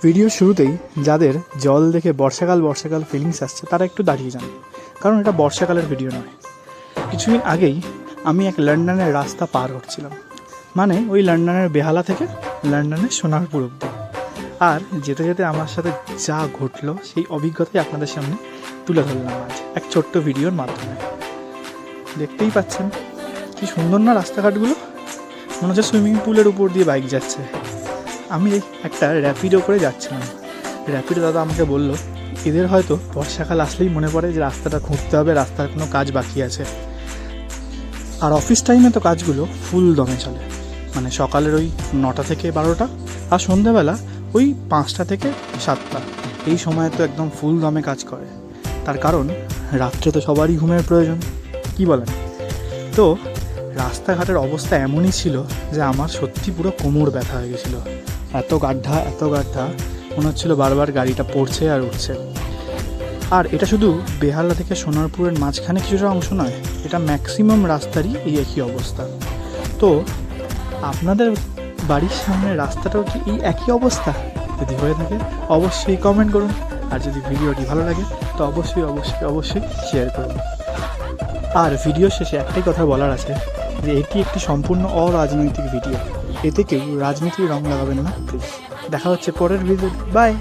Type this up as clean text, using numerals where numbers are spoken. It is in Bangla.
ভিডিওর শুরুতেই যাদের জল দেখে বর্ষাকাল বর্ষাকাল ফিলিংস আসছে তারা একটু দাঁড়িয়ে যান, কারণ এটা বর্ষাকালের ভিডিও নয়। কিছুদিন আগেই আমি এক লন্ডনের রাস্তা পার হচ্ছিলাম, মানে ওই লন্ডনের বেহালা থেকে লন্ডনের সোনারপুর অব্দি। আর যেতে যেতে আমার সাথে যা ঘটলো সেই অভিজ্ঞতাই আপনাদের সামনে তুলে ধরলাম আজ এক ছোট্ট ভিডিওর মাধ্যমে। দেখতেই পাচ্ছেন কি সুন্দর না রাস্তাঘাটগুলো, মনে হচ্ছে সুইমিং পুলের উপর দিয়ে বাইক যাচ্ছে। আমি একটা র্যাপিডো করে যাচ্ছিলাম, র্যাপিডো দাদা আমাকে বলল এদের হয়তো বর্ষাকাল আসলেই মনে পড়ে যে রাস্তাটা ঘুরতে হবে, রাস্তার কোনো কাজ বাকি আছে। আর অফিস টাইমে তো কাজগুলো ফুল দমে চলে, মানে সকালের ওই 9টা থেকে 12টা, আর সন্ধ্যাবেলা ওই 5টা থেকে 7টা, এই সময় তো একদম ফুল দমে কাজ করে। তার কারণ রাত্রে তো সবারই ঘুমের প্রয়োজন, কি বলেন? তো রাস্তাঘাটের অবস্থা এমনই ছিল যে আমার সত্যি পুরো কোমর ব্যথা হয়ে গেছিলো। এত গাড্ডা মনে হচ্ছিলো বারবার গাড়িটা পড়ছে আর উঠছে। আর এটা শুধু বেহালা থেকে সোনারপুরের মাঝখানে কিছুটা অংশ নয়, এটা ম্যাক্সিমাম রাস্তারই এই একই অবস্থা। তো আপনাদের বাড়ির সামনে রাস্তাটাও কি এই একই অবস্থা? যদি হয়ে থাকে অবশ্যই কমেন্ট করুন, আর যদি ভিডিওটি ভালো লাগে তো অবশ্যই শেয়ার করুন। আর ভিডিও শেষে একটাই কথা বলার আছে যে এটি একটি সম্পূর্ণ অরাজনৈতিক ভিডিও, এতে কেউ রাজনীতির রং লাগাবেন না প্লিজ। দেখা হচ্ছে পরের ভিডিও, বাই।